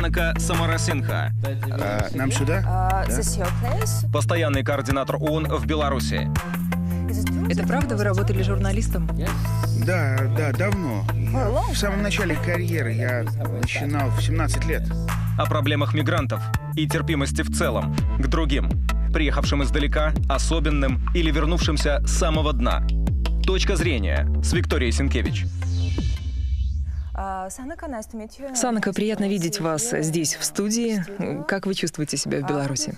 Санака Самарасинха, Нам сюда? постоянный координатор ООН в Беларуси. Это правда, вы работали журналистом? Да, давно. В самом начале карьеры я начинал в 17 лет. О проблемах мигрантов и терпимости в целом к другим, приехавшим издалека, особенным или вернувшимся с самого дна. Точка зрения с Викторией Сенкевич. Санака, приятно видеть вас здесь, в студии. Как вы чувствуете себя в Беларуси?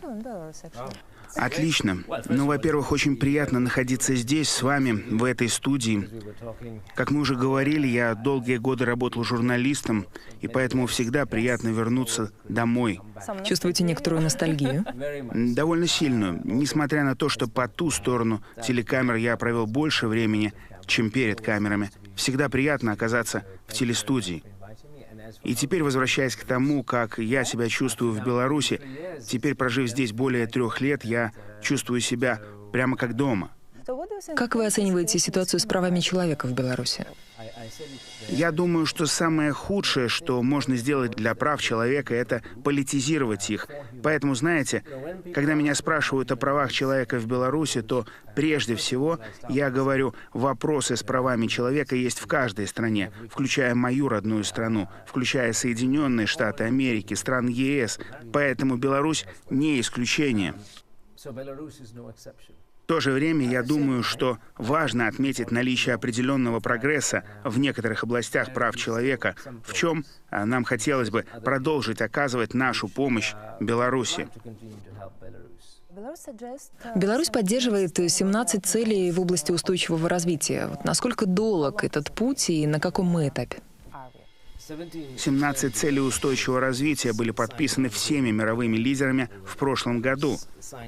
Отлично. Ну, во-первых, очень приятно находиться здесь, с вами, в этой студии. Как мы уже говорили, я долгие годы работал журналистом, и поэтому всегда приятно вернуться домой. Чувствуете некоторую ностальгию? Довольно сильную. Несмотря на то, что по ту сторону телекамер я провел больше времени, чем перед камерами, всегда приятно оказаться в телестудии. И теперь, возвращаясь к тому, как я себя чувствую в Беларуси, теперь, прожив здесь более 3 лет, я чувствую себя прямо как дома. Как вы оцениваете ситуацию с правами человека в Беларуси? Я думаю, что самое худшее, что можно сделать для прав человека, это политизировать их. Поэтому, знаете, когда меня спрашивают о правах человека в Беларуси, то прежде всего я говорю, вопросы с правами человека есть в каждой стране, включая мою родную страну, включая Соединенные Штаты Америки, страны ЕС. Поэтому Беларусь не исключение. В то же время я думаю, что важно отметить наличие определенного прогресса в некоторых областях прав человека, в чем нам хотелось бы продолжить оказывать нашу помощь Беларуси. Беларусь поддерживает 17 целей в области устойчивого развития. Насколько долг этот путь и на каком мы этапе? 17 целей устойчивого развития были подписаны всеми мировыми лидерами в прошлом году.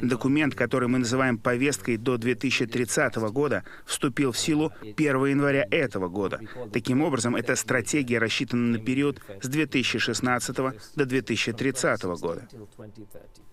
Документ, который мы называем повесткой до 2030 года, вступил в силу 1 января этого года. Таким образом, эта стратегия рассчитана на период с 2016 до 2030 года.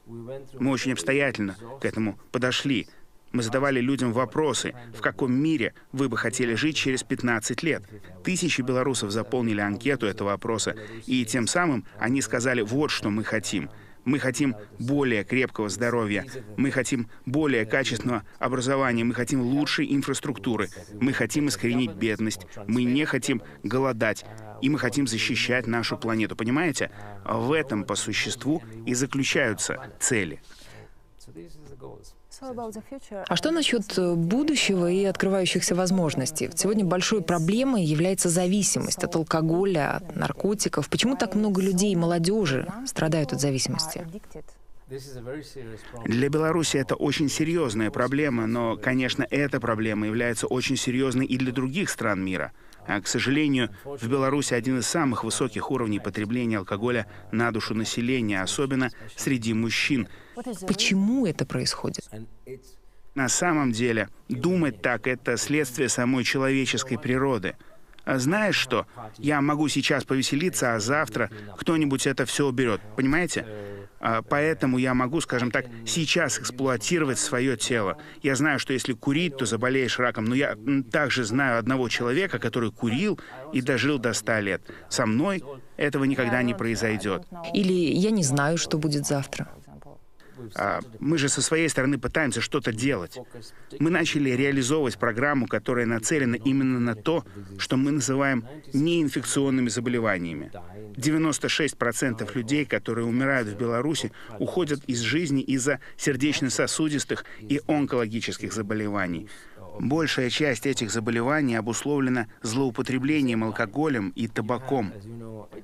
Мы очень обстоятельно к этому подошли. Мы задавали людям вопросы, в каком мире вы бы хотели жить через 15 лет. Тысячи белорусов заполнили анкету этого вопроса, и тем самым они сказали, вот что мы хотим. Мы хотим более крепкого здоровья, мы хотим более качественного образования, мы хотим лучшей инфраструктуры, мы хотим искоренить бедность, мы не хотим голодать, и мы хотим защищать нашу планету. Понимаете? В этом по существу и заключаются цели. А что насчет будущего и открывающихся возможностей? Сегодня большой проблемой является зависимость от алкоголя, от наркотиков. Почему так много людей и молодежи страдают от зависимости? Для Беларуси это очень серьезная проблема, но, конечно, эта проблема является очень серьезной и для других стран мира. А, к сожалению, в Беларуси один из самых высоких уровней потребления алкоголя на душу населения, особенно среди мужчин. Почему это происходит? На самом деле, думать так — это следствие самой человеческой природы. А знаешь что? Я могу сейчас повеселиться, а завтра кто-нибудь это все уберет. Понимаете? Поэтому я могу, скажем так, сейчас эксплуатировать свое тело. Я знаю, что если курить, то заболеешь раком. Но я также знаю одного человека, который курил и дожил до 100 лет. Со мной этого никогда не произойдет. Или я не знаю, что будет завтра. Мы же со своей стороны пытаемся что-то делать. Мы начали реализовывать программу, которая нацелена именно на то, что мы называем неинфекционными заболеваниями. 96% людей, которые умирают в Беларуси, уходят из жизни из-за сердечно-сосудистых и онкологических заболеваний. Большая часть этих заболеваний обусловлена злоупотреблением алкоголем и табаком.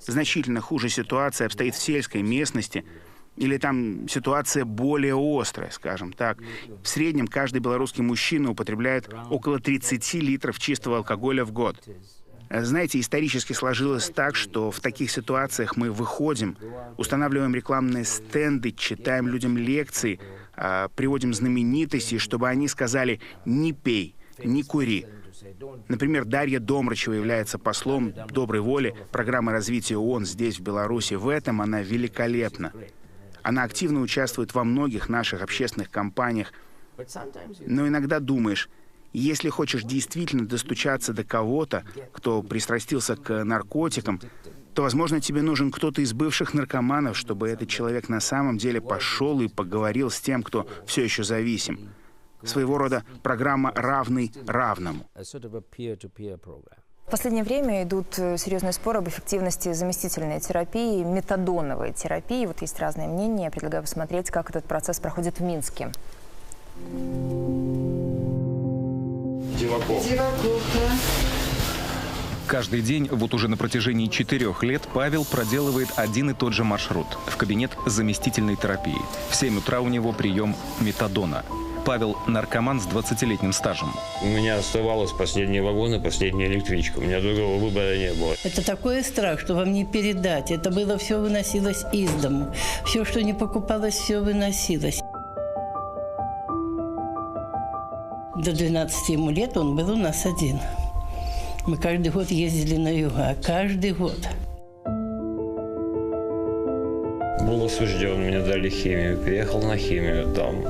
Значительно хуже ситуация обстоит в сельской местности, или там ситуация более острая, скажем так. В среднем каждый белорусский мужчина употребляет около 30 литров чистого алкоголя в год. Знаете, исторически сложилось так, что в таких ситуациях мы выходим, устанавливаем рекламные стенды, читаем людям лекции, приводим знаменитостей, чтобы они сказали «не пей, не кури». Например, Дарья Домрачева является послом доброй воли программы развития ООН здесь, в Беларуси. В этом она великолепна. Она активно участвует во многих наших общественных кампаниях. Но иногда думаешь, если хочешь действительно достучаться до кого-то, кто пристрастился к наркотикам, то, возможно, тебе нужен кто-то из бывших наркоманов, чтобы этот человек на самом деле пошел и поговорил с тем, кто все еще зависим. Своего рода программа «равный равному». В последнее время идут серьезные споры об эффективности заместительной терапии, метадоновой терапии. Вот есть разные мнения. Я предлагаю посмотреть, как этот процесс проходит в Минске. Диваков. Каждый день, вот уже на протяжении 4 лет, Павел проделывает один и тот же маршрут в кабинет заместительной терапии. В 7 утра у него прием метадона. Павел – наркоман с 20-летним стажем. У меня оставалось последние вагоны, последняя электричка. У меня другого выбора не было. Это такой страх, что вам не передать. Это было все выносилось из дому. Все, что не покупалось, все выносилось. До 12 ему лет он был у нас один. Мы каждый год ездили на юга. Каждый год. Был осужден, мне дали химию. Приехал на химию. Там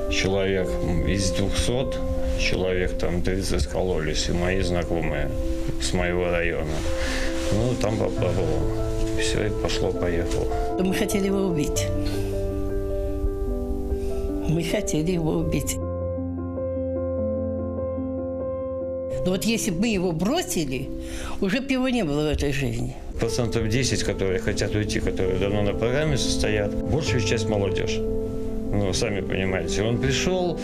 человек из 200, человек там 30 скололись. И мои знакомые с моего района. Ну, там попробовал. Все, и пошло-поехало. Мы хотели его убить. Мы хотели его убить. Но вот если бы мы его бросили, уже бы его не было в этой жизни. 10%, которые хотят уйти, которые давно на программе состоят, большая часть молодежь. Ну, сами понимаете, он пришел,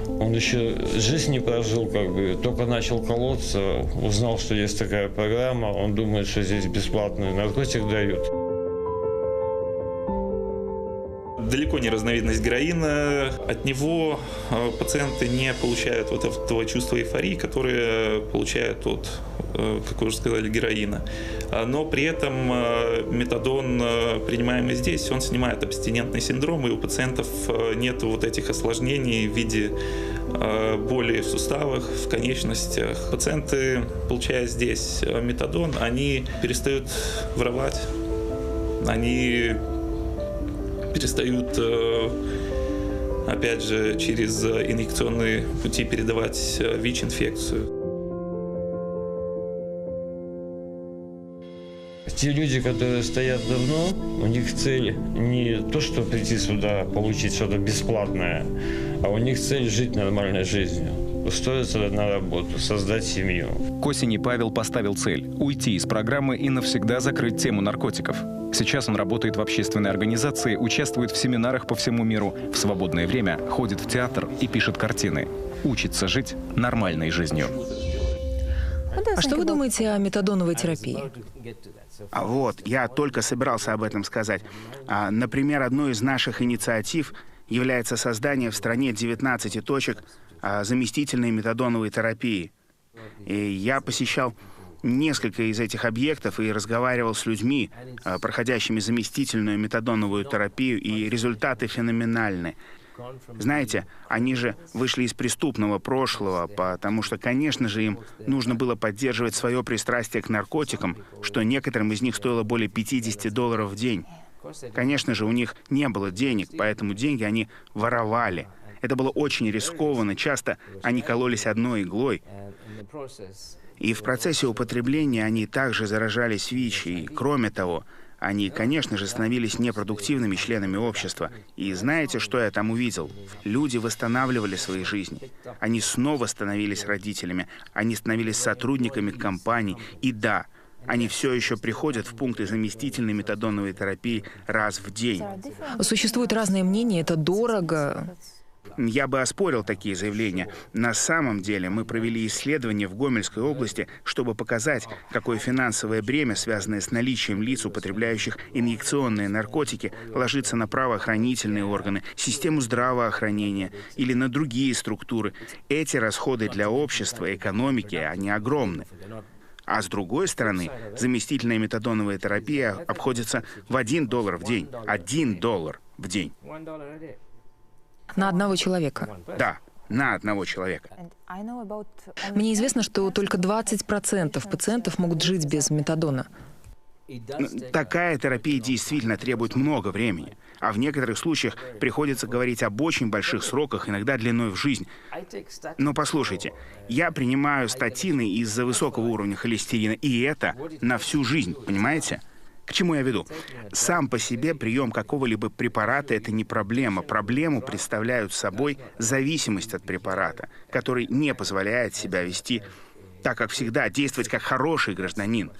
он еще жизнь не прожил, как бы, только начал колоться, узнал, что есть такая программа, он думает, что здесь бесплатный наркотик дают. Далеко не разновидность героина. От него пациенты не получают вот этого чувства эйфории, которое получают от, как вы уже сказали, героина. Но при этом метадон, принимаемый здесь, он снимает абстинентный синдром, и у пациентов нет вот этих осложнений в виде боли в суставах, в конечностях. Пациенты, получая здесь метадон, они перестают воровать, они перестают, опять же, через инъекционные пути передавать ВИЧ-инфекцию. Те люди, которые стоят давно, у них цель не то, что прийти сюда, получить что-то бесплатное, а у них цель жить нормальной жизнью, устроиться на работу, создать семью. К осени Павел поставил цель – уйти из программы и навсегда закрыть тему наркотиков. Сейчас он работает в общественной организации, участвует в семинарах по всему миру, в свободное время ходит в театр и пишет картины. Учится жить нормальной жизнью. А что вы думаете о метадоновой терапии? А вот, я только собирался об этом сказать. Например, одной из наших инициатив является создание в стране 19 точек заместительной метадоновой терапии. И я посещал несколько из этих объектов и разговаривал с людьми, проходящими заместительную метадоновую терапию, и результаты феноменальны. Знаете, они же вышли из преступного прошлого, потому что, конечно же, им нужно было поддерживать свое пристрастие к наркотикам, что некоторым из них стоило более $50 в день. Конечно же, у них не было денег, поэтому деньги они воровали. Это было очень рискованно, часто они кололись одной иглой. И в процессе употребления они также заражались ВИЧ, и, кроме того, они, конечно же, становились непродуктивными членами общества. И знаете, что я там увидел? Люди восстанавливали свои жизни. Они снова становились родителями, они становились сотрудниками компаний. И да, они все еще приходят в пункты заместительной метадоновой терапии раз в день. Существуют разные мнения, это дорого. Я бы оспорил такие заявления. На самом деле мы провели исследование в Гомельской области, чтобы показать, какое финансовое бремя, связанное с наличием лиц, употребляющих инъекционные наркотики, ложится на правоохранительные органы, систему здравоохранения или на другие структуры. Эти расходы для общества, экономики, они огромны. А с другой стороны, заместительная метадоновая терапия обходится в $1 в день. $1 в день. На одного человека? Да, на одного человека. Мне известно, что только 20% пациентов могут жить без метадона. Такая терапия действительно требует много времени, а в некоторых случаях приходится говорить об очень больших сроках, иногда длиной в жизнь. Но послушайте, я принимаю статины из-за высокого уровня холестерина, и это на всю жизнь, понимаете? К чему я веду? Сам по себе прием какого-либо препарата – это не проблема. Проблему представляют собой зависимость от препарата, который не позволяет себя вести так, как всегда, действовать как хороший гражданин.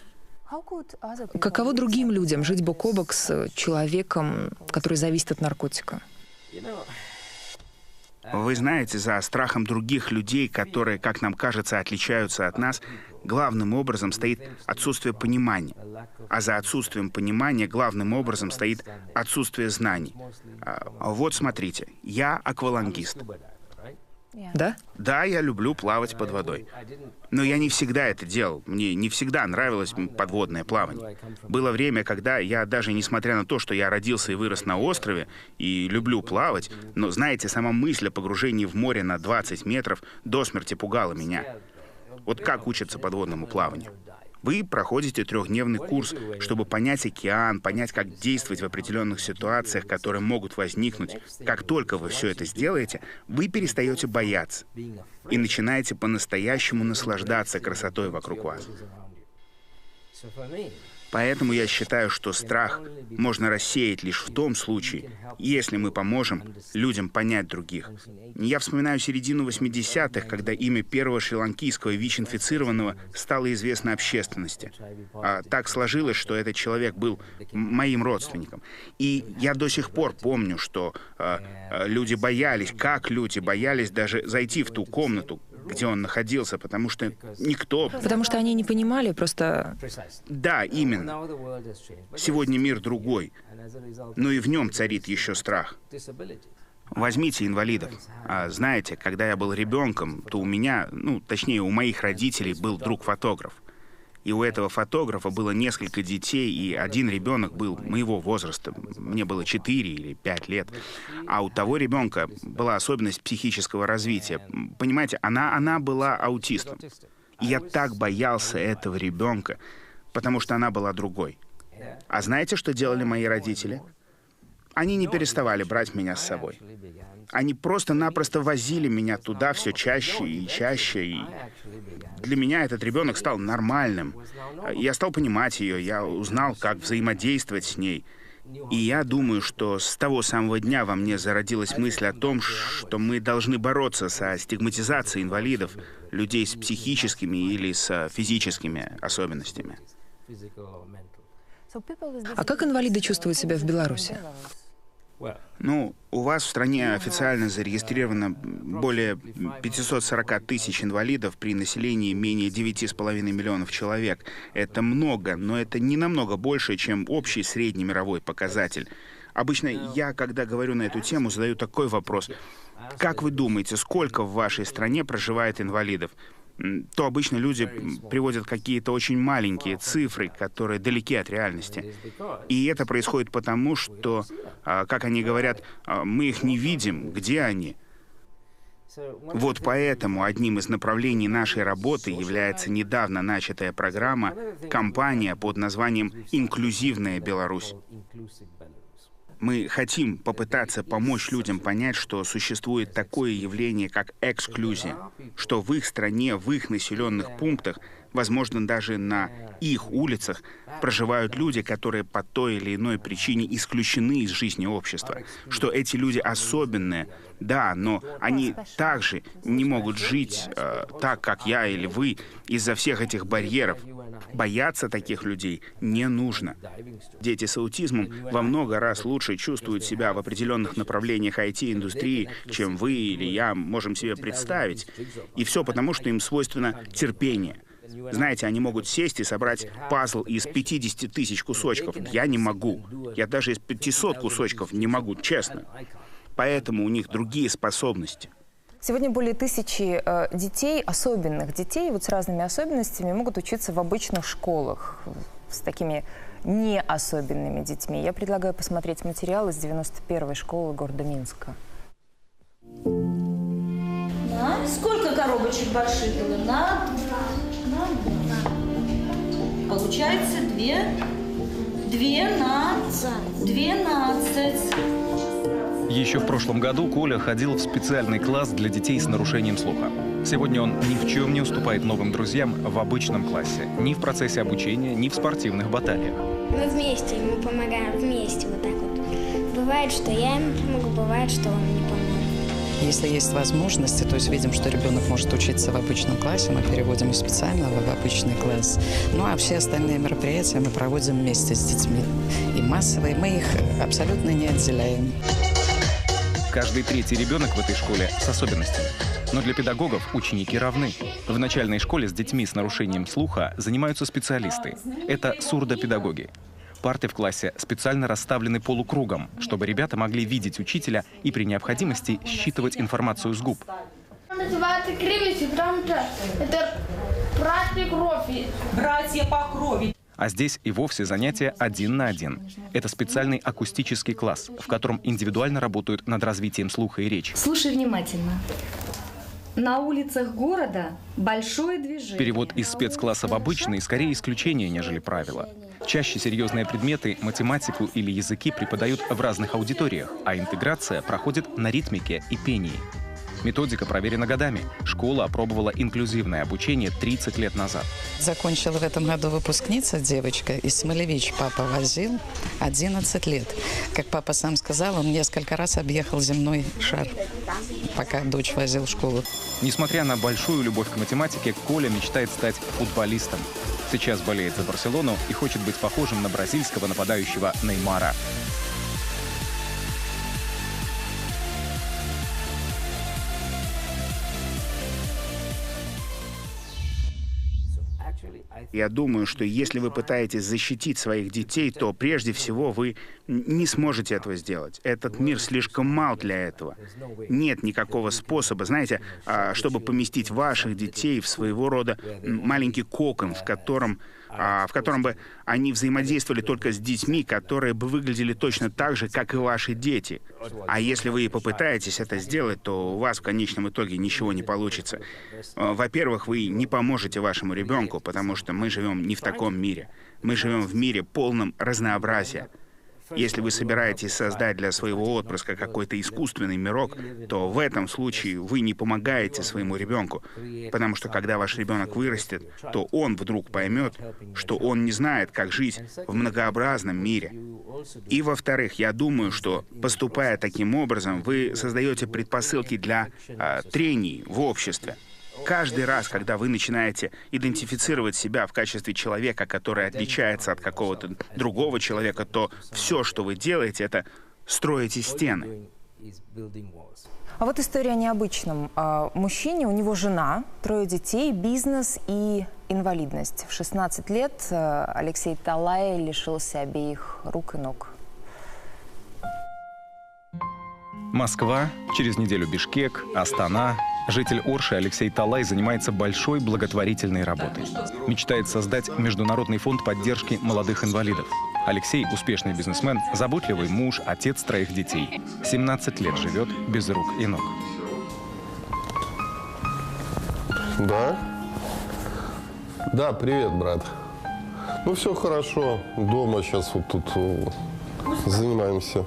Каково другим людям жить бок о бок с человеком, который зависит от наркотика? Вы знаете, за страхом других людей, которые, как нам кажется, отличаются от нас, главным образом стоит отсутствие понимания. А за отсутствием понимания главным образом стоит отсутствие знаний. Вот смотрите, я аквалангист. Да? Да, я люблю плавать под водой. Но я не всегда это делал. Мне не всегда нравилось подводное плавание. Было время, когда я даже, несмотря на то, что я родился и вырос на острове, и люблю плавать, но, знаете, сама мысль о погружении в море на 20 метров до смерти пугала меня. Вот как учатся подводному плаванию? Вы проходите 3-дневный курс, чтобы понять океан, понять, как действовать в определенных ситуациях, которые могут возникнуть. Как только вы все это сделаете, вы перестаете бояться и начинаете по-настоящему наслаждаться красотой вокруг вас. Поэтому я считаю, что страх можно рассеять лишь в том случае, если мы поможем людям понять других. Я вспоминаю середину 80-х, когда имя первого шри-ланкийского ВИЧ-инфицированного стало известно общественности. Так сложилось, что этот человек был моим родственником. И я до сих пор помню, что люди боялись, как люди боялись даже зайти в ту комнату, где он находился, потому что никто... Потому что они не понимали, просто... Да, именно. Сегодня мир другой, но и в нем царит еще страх. Возьмите инвалидов. Знаете, когда я был ребенком, то у меня, точнее, у моих родителей был друг-фотограф. И у этого фотографа было несколько детей, и один ребенок был моего возраста. Мне было 4 или 5 лет. А у того ребенка была особенность психического развития. Понимаете, она была аутистом. И я так боялся этого ребенка, потому что она была другой. А знаете, что делали мои родители? Они не переставали брать меня с собой. Они просто-напросто возили меня туда все чаще и чаще. И для меня этот ребенок стал нормальным. Я стал понимать ее, я узнал, как взаимодействовать с ней. И я думаю, что с того самого дня во мне зародилась мысль о том, что мы должны бороться со стигматизацией инвалидов, людей с психическими или с физическими особенностями. А как инвалиды чувствуют себя в Беларуси? У вас в стране официально зарегистрировано более 540 тысяч инвалидов при населении менее 9,5 миллионов человек. Это много, но это не намного больше, чем общий среднемировой показатель. Обычно я, когда говорю на эту тему, задаю такой вопрос. Как вы думаете, сколько в вашей стране проживает инвалидов? То обычно люди приводят какие-то очень маленькие цифры, которые далеки от реальности. И это происходит потому, что, как они говорят, мы их не видим, где они. Вот поэтому одним из направлений нашей работы является недавно начатая программа, кампания под названием «Инклюзивная Беларусь». Мы хотим попытаться помочь людям понять, что существует такое явление, как эксклюзия, что в их стране, в их населенных пунктах, возможно, даже на их улицах, проживают люди, которые по той или иной причине исключены из жизни общества, что эти люди особенные, да, но они также не могут жить так, как я или вы, из-за всех этих барьеров. Бояться таких людей не нужно. Дети с аутизмом во много раз лучше чувствуют себя в определенных направлениях IT-индустрии, чем вы или я можем себе представить. И все потому, что им свойственно терпение. Знаете, они могут сесть и собрать пазл из 50 тысяч кусочков. Я не могу. Я даже из 500 кусочков не могу, честно. Поэтому у них другие способности. Сегодня более 1000 детей, особенных детей, вот с разными особенностями, могут учиться в обычных школах с такими неособенными детьми. Я предлагаю посмотреть материал из 91-й школы города Минска. Сколько коробочек больших было? На 2. Получается 2 12. Еще в прошлом году Коля ходил в специальный класс для детей с нарушением слуха. Сегодня он ни в чем не уступает новым друзьям в обычном классе. Ни в процессе обучения, ни в спортивных баталиях. Мы вместе ему помогаем, вместе вот так вот. Бывает, что я ему помогу, бывает, что он мне поможет. Если есть возможности, то есть видим, что ребенок может учиться в обычном классе, мы переводим из специального в обычный класс. Ну а все остальные мероприятия мы проводим вместе с детьми. И массовые, мы их абсолютно не отделяем. Каждый третий ребенок в этой школе с особенностями. Но для педагогов ученики равны. В начальной школе с детьми с нарушением слуха занимаются специалисты. Это сурдопедагоги. Парты в классе специально расставлены полукругом, чтобы ребята могли видеть учителя и при необходимости считывать информацию с губ. Называется кривицы, потому что это братья крови. Братья по крови. А здесь и вовсе занятия 1 на 1. Это специальный акустический класс, в котором индивидуально работают над развитием слуха и речи. Слушай внимательно. На улицах города большое движение. Перевод из спецкласса в обычный скорее исключение, нежели правило. Чаще серьезные предметы, математику или языки преподают в разных аудиториях, а интеграция проходит на ритмике и пении. Методика проверена годами. Школа опробовала инклюзивное обучение 30 лет назад. Закончила в этом году выпускница, девочка, из Смолевич папа возил 11 лет. Как папа сам сказал, он несколько раз объехал земной шар, пока дочь возил в школу. Несмотря на большую любовь к математике, Коля мечтает стать футболистом. Сейчас болеет за Барселону и хочет быть похожим на бразильского нападающего Неймара. Я думаю, что если вы пытаетесь защитить своих детей, то прежде всего вы не сможете этого сделать. Этот мир слишком мал для этого. Нет никакого способа, знаете, чтобы поместить ваших детей в своего рода маленький кокон, в котором бы они взаимодействовали только с детьми, которые бы выглядели точно так же, как и ваши дети. А если вы попытаетесь это сделать, то у вас в конечном итоге ничего не получится. Во-первых, вы не поможете вашему ребенку, потому что мы живем не в таком мире. Мы живем в мире полном разнообразия. Если вы собираетесь создать для своего отпрыска какой-то искусственный мирок, то в этом случае вы не помогаете своему ребенку, потому что когда ваш ребенок вырастет, то он вдруг поймет, что он не знает, как жить в многообразном мире. И во-вторых, я думаю, что, поступая таким образом, вы создаете предпосылки для трений в обществе. Каждый раз, когда вы начинаете идентифицировать себя в качестве человека, который отличается от какого-то другого человека, то все, что вы делаете, это строите стены. А вот история о необычном. Мужчине, у него жена, 3 детей, бизнес и инвалидность. В 16 лет Алексей Талай лишился обеих рук и ног. Москва, через неделю Бишкек, Астана. Житель Орши Алексей Талай занимается большой благотворительной работой. Мечтает создать международный фонд поддержки молодых инвалидов. Алексей – успешный бизнесмен, заботливый муж, отец 3 детей. 17 лет живет без рук и ног. Да? Да, привет, брат. Ну, все хорошо. Дома сейчас вот тут занимаемся.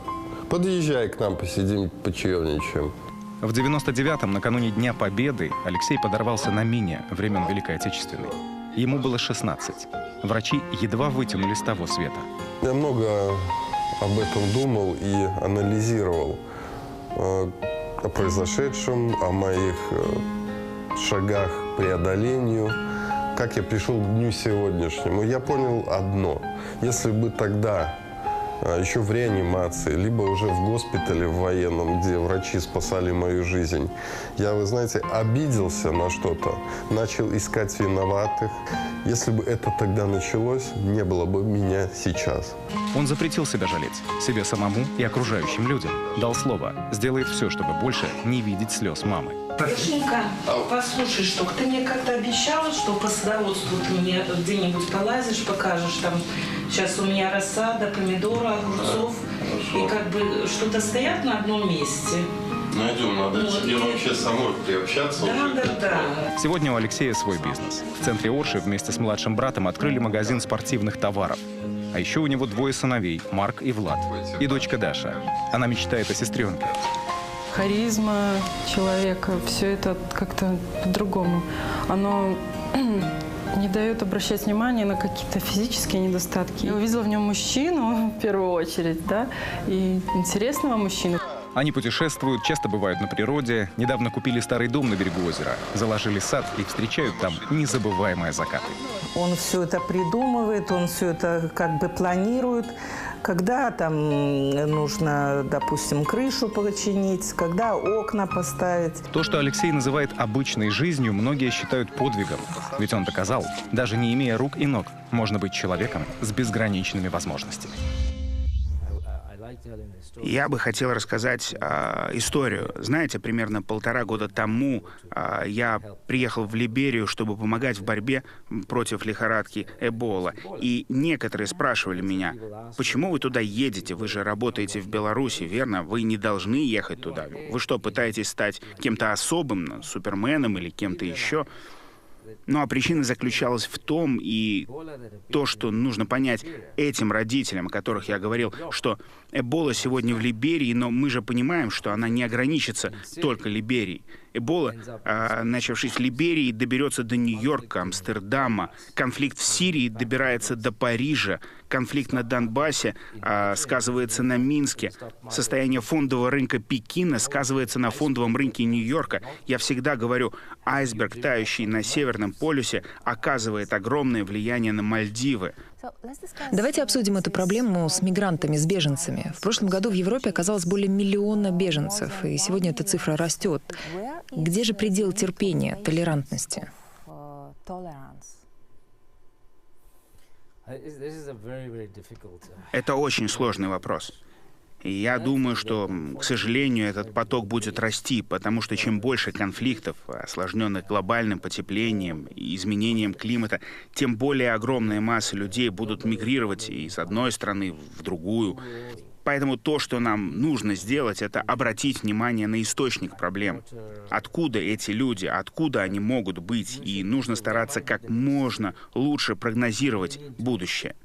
Подъезжай к нам, посидим, почаевничаем. В 99-м, накануне Дня Победы, Алексей подорвался на мине времен Великой Отечественной. Ему было 16. Врачи едва вытянули с того света. Я много об этом думал и анализировал. О произошедшем, о моих шагах к преодолению. Как я пришел к дню сегодняшнему. Я понял одно. Если бы тогда, еще в реанимации, либо уже в госпитале в военном, где врачи спасали мою жизнь, я, вы знаете, обиделся на что-то, начал искать виноватых. Если бы это тогда началось, не было бы меня сейчас. Он запретил себя жалеть, себе самому и окружающим людям. Дал слово, сделает все, чтобы больше не видеть слез мамы. Пашенька, послушай, что ты мне как-то обещала, что по садоводству ты мне где-нибудь полазишь, покажешь там. Сейчас у меня рассада, помидоры, огурцов. И как бы что-то стоят на одном месте. Найдем, надо тебе вообще самой приобщаться. Да. Сегодня у Алексея свой бизнес. В центре Орши вместе с младшим братом открыли магазин спортивных товаров. А еще у него 2 сыновей, Марк и Влад, и дочка Даша. Она мечтает о сестренке. Харизма человека, все это как-то по-другому. Оно не дает обращать внимание на какие-то физические недостатки. Я увидела в нем мужчину, в первую очередь, да, и интересного мужчину. Они путешествуют, часто бывают на природе. Недавно купили старый дом на берегу озера, заложили сад и встречают там незабываемые закаты. Он все это придумывает, он все это как бы планирует. Когда там нужно, допустим, крышу починить, когда окна поставить. То, что Алексей называет обычной жизнью, многие считают подвигом. Ведь он доказал, даже не имея рук и ног, можно быть человеком с безграничными возможностями. Я бы хотел рассказать историю. Знаете, примерно 1,5 года тому я приехал в Либерию, чтобы помогать в борьбе против лихорадки Эбола. И некоторые спрашивали меня, почему вы туда едете? Вы же работаете в Беларуси, верно? Вы не должны ехать туда. Вы что, пытаетесь стать кем-то особым, суперменом или кем-то еще? Ну а причина заключалась в том, и то, что нужно понять этим родителям, о которых я говорил, что Эбола сегодня в Либерии, но мы же понимаем, что она не ограничится только Либерией. Эбола, начавшись в Либерии, доберется до Нью-Йорка, Амстердама. Конфликт в Сирии добирается до Парижа. Конфликт на Донбассе сказывается на Минске. Состояние фондового рынка Пекина сказывается на фондовом рынке Нью-Йорка. Я всегда говорю, айсберг, тающий на Северном полюсе, оказывает огромное влияние на Мальдивы. Давайте обсудим эту проблему с мигрантами, с беженцами. В прошлом году в Европе оказалось более 1 миллиона беженцев, и сегодня эта цифра растет. Где же предел терпения, толерантности? Это очень сложный вопрос. И я думаю, что, к сожалению, этот поток будет расти, потому что чем больше конфликтов, осложненных глобальным потеплением и изменением климата, тем более огромная масса людей будут мигрировать из одной страны в другую. Поэтому то, что нам нужно сделать, это обратить внимание на источник проблем. Откуда эти люди, откуда они могут быть, и нужно стараться как можно лучше прогнозировать будущее.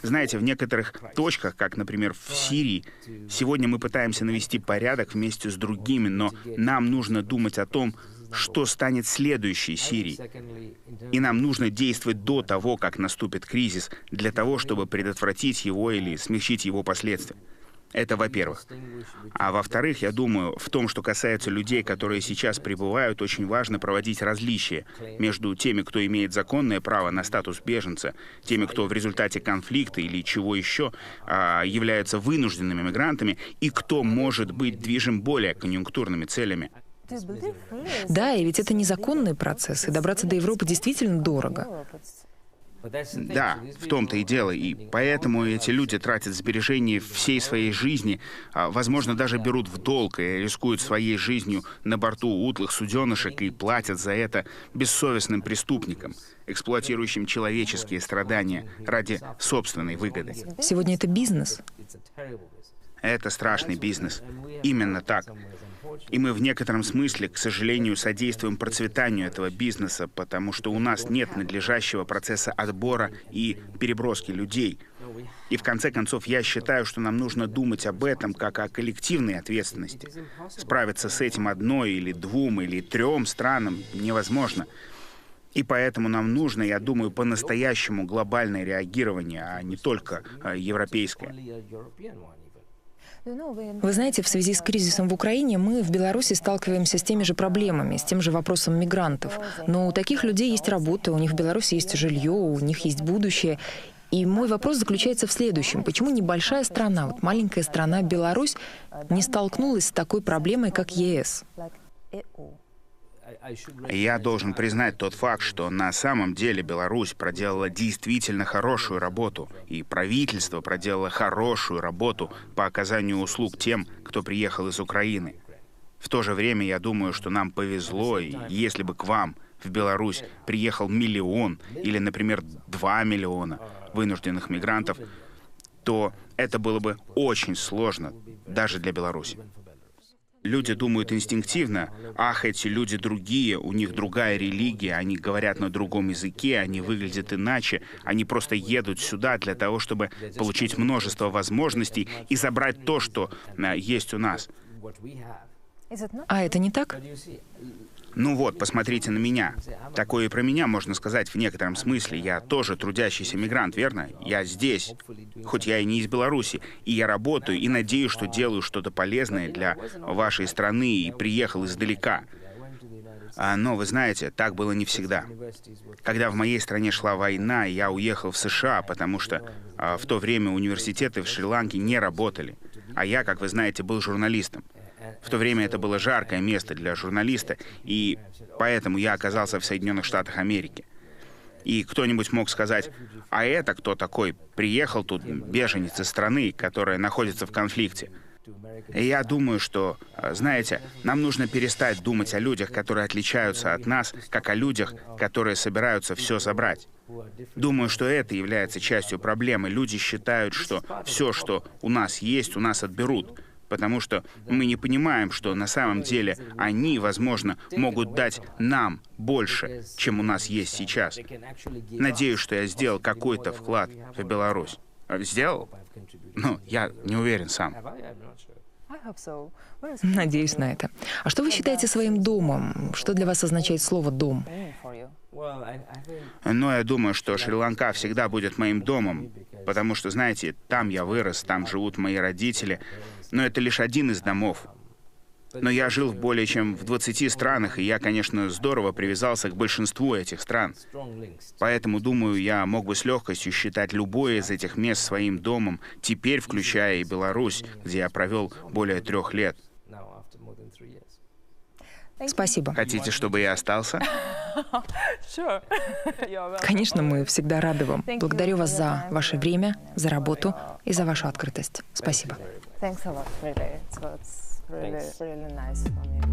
Знаете, в некоторых точках, как, например, в Сирии, сегодня мы пытаемся навести порядок вместе с другими, но нам нужно думать о том, что станет следующей Сирией. И нам нужно действовать до того, как наступит кризис, для того, чтобы предотвратить его или смягчить его последствия. Это во-первых. А во-вторых, я думаю, в том, что касается людей, которые сейчас прибывают, очень важно проводить различия между теми, кто имеет законное право на статус беженца, теми, кто в результате конфликта или чего еще являются вынужденными мигрантами, и кто может быть движим более конъюнктурными целями. Да, и ведь это незаконный процесс, и добраться до Европы действительно дорого. Да, в том-то и дело. И поэтому эти люди тратят сбережения всей своей жизни, возможно, даже берут в долг и рискуют своей жизнью на борту утлых суденышек и платят за это бессовестным преступникам, эксплуатирующим человеческие страдания ради собственной выгоды. Сегодня это бизнес. Это страшный бизнес. Именно так. И мы в некотором смысле, к сожалению, содействуем процветанию этого бизнеса, потому что у нас нет надлежащего процесса отбора и переброски людей. И в конце концов, я считаю, что нам нужно думать об этом как о коллективной ответственности. Справиться с этим 1 или 2 или 3 странам невозможно. И поэтому нам нужно, я думаю, по-настоящему глобальное реагирование, а не только европейское. Вы знаете, в связи с кризисом в Украине мы в Беларуси сталкиваемся с теми же проблемами, с тем же вопросом мигрантов. Но у таких людей есть работа, у них в Беларуси есть жилье, у них есть будущее. И мой вопрос заключается в следующем. Почему небольшая страна, вот маленькая страна Беларусь, не столкнулась с такой проблемой, как ЕС? Я должен признать тот факт, что на самом деле Беларусь проделала действительно хорошую работу, и правительство проделало хорошую работу по оказанию услуг тем, кто приехал из Украины. В то же время я думаю, что нам повезло, и если бы к вам в Беларусь приехал 1 миллион или, например, 2 миллиона вынужденных мигрантов, то это было бы очень сложно даже для Беларуси. Люди думают инстинктивно: ах, эти люди другие, у них другая религия, они говорят на другом языке, они выглядят иначе, они просто едут сюда для того, чтобы получить множество возможностей и забрать то, что есть у нас. А это не так? Ну вот, посмотрите на меня. Такое и про меня можно сказать в некотором смысле. Я тоже трудящийся мигрант, верно? Я здесь, хоть я и не из Беларуси, и я работаю, и надеюсь, что делаю что-то полезное для вашей страны, и приехал издалека. Но, вы знаете, так было не всегда. Когда в моей стране шла война, я уехал в США, потому что в то время университеты в Шри-Ланке не работали. А я, как вы знаете, был журналистом. В то время это было жаркое место для журналиста, и поэтому я оказался в Соединенных Штатах Америки. И кто-нибудь мог сказать: а это кто такой? Приехал тут беженец из страны, которая находится в конфликте. И я думаю, что, знаете, нам нужно перестать думать о людях, которые отличаются от нас, как о людях, которые собираются все забрать. Думаю, что это является частью проблемы. Люди считают, что все, что у нас есть, у нас отберут. Потому что мы не понимаем, что на самом деле они, возможно, могут дать нам больше, чем у нас есть сейчас. Надеюсь, что я сделал какой-то вклад в Беларусь. Сделал? Ну, я не уверен сам. Надеюсь на это. А что вы считаете своим домом? Что для вас означает слово «дом»? Но я думаю, что Шри-Ланка всегда будет моим домом, потому что, знаете, там я вырос, там живут мои родители, но это лишь один из домов. Но я жил в более чем в 20 странах, и я, конечно, здорово привязался к большинству этих стран. Поэтому, думаю, я мог бы с легкостью считать любое из этих мест своим домом, теперь включая и Беларусь, где я провел более 3 лет. Спасибо. Хотите, чтобы я остался? Конечно, мы всегда рады вам. Благодарю вас за ваше время, за работу и за вашу открытость. Спасибо. Thanks a lot, really. It's really nice from you.